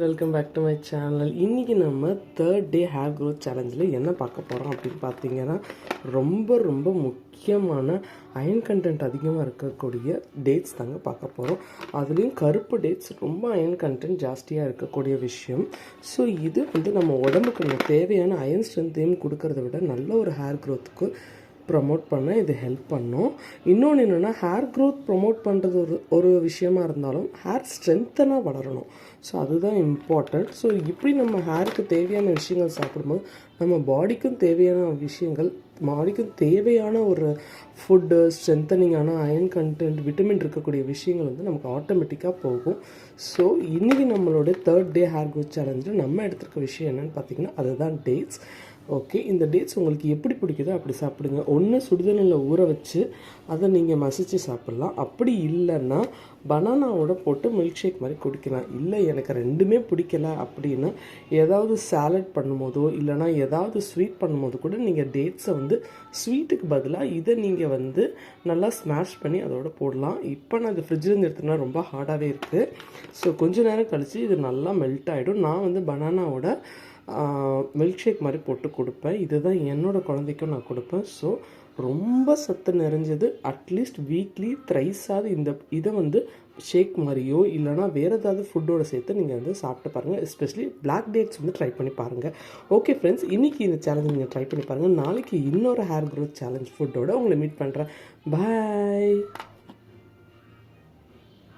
Welcome back to my channel. இன்றைக்கி நம்ம third day hair growth சேலஞ்சில் என்ன பார்க்க போகிறோம் அப்படின்னு பார்த்தீங்கன்னா, ரொம்ப ரொம்ப முக்கியமான அயன் கண்டென்ட் அதிகமாக இருக்கக்கூடிய டேட்ஸ் தாங்க பார்க்க போகிறோம். அதுலேயும் கருப்பு டேட்ஸ் ரொம்ப அயன் கண்டென்ட் ஜாஸ்தியாக இருக்கக்கூடிய விஷயம். ஸோ இது நம்ம உடம்புக்கு தேவையான அயன் ஸ்ட்ரென்த்தையும் கொடுக்கறத விட நல்ல ஒரு ஹேர் க்ரோத்துக்கு ப்ரமோட் பண்ண இது ஹெல்ப் பண்ணும். இன்னொன்று என்னென்னா, ஹேர் க்ரோத் ப்ரமோட் பண்ணுறது ஒரு விஷயமா இருந்தாலும் ஹேர் ஸ்ட்ரென்த்தனாக வளரணும். ஸோ அதுதான் இம்பார்ட்டண்ட். ஸோ இப்படி நம்ம ஹேருக்கு தேவையான விஷயங்கள் சாப்பிடும்போது நம்ம பாடிக்கும் தேவையான விஷயங்கள், பாடிக்கும் தேவையான ஒரு ஃபுட்டு, ஸ்ட்ரென்த்தனிங்கான அயன் கண்டென்ட், விட்டமின் இருக்கக்கூடிய விஷயங்கள் நமக்கு ஆட்டோமேட்டிக்காக போகும். ஸோ இன்றைக்கி நம்மளோட தேர்ட் டே ஹேர் க்ரோத் சேலஞ்சில் நம்ம எடுத்துருக்க விஷயம் என்னென்னு பார்த்தீங்கன்னா, அதுதான் டேட்ஸ். ஓகே, இந்த டேட்ஸ் உங்களுக்கு எப்படி பிடிக்குதோ அப்படி சாப்பிடுங்க. ஒன்று சுடுதண்ணியில் ஊற வச்சு அதை நீங்கள் மசித்து சாப்பிட்லாம். அப்படி இல்லைன்னா பனானாவோட போட்டு மில்க் ஷேக் மாதிரி குடிக்கலாம். இல்லை எனக்கு ரெண்டுமே பிடிக்கல அப்படின்னா ஏதாவது சாலட் பண்ணும்போதோ இல்லைனா ஏதாவது ஸ்வீட் பண்ணும்போது கூட நீங்கள் டேட்ஸை ஸ்வீட்டுக்கு பதிலாக இதை நீங்கள் நல்லா ஸ்மாஷ் பண்ணி அதோட போடலாம். இப்போ நான் இது ஃப்ரிட்ஜிலேருந்து எடுத்தோன்னா ரொம்ப ஹார்டாகவே இருக்குது. ஸோ கொஞ்சம் நேரம் கழித்து இது நல்லா மெல்ட் ஆகிடும். நான் பனானாவோட மில்க் ஷேக் மாதிரி போட்டு கொடுப்பேன். இதுதான் என்னோடய குழந்தைக்கும் நான் கொடுப்பேன். ஸோ ரொம்ப சத்து நிறைஞ்சது. அட்லீஸ்ட் வீக்லி த்ரைஸாவது இதை ஷேக் மாதிரியோ இல்லைனா வேறு ஏதாவது ஃபுட்டோடு சேர்த்து நீங்கள் சாப்பிட்டு பாருங்கள். எஸ்பெஷலி பிளாக் டேட்ஸ் ட்ரை பண்ணி பாருங்கள். ஓகே ஃப்ரெண்ட்ஸ், இன்றைக்கி இந்த சேலஞ்ச் நீங்கள் ட்ரை பண்ணி பாருங்கள். நாளைக்கு இன்னொரு ஹேர் க்ரோத் சேலஞ்ச் ஃபுட்டோடு உங்களை மீட் பண்ணுறேன். பாய்.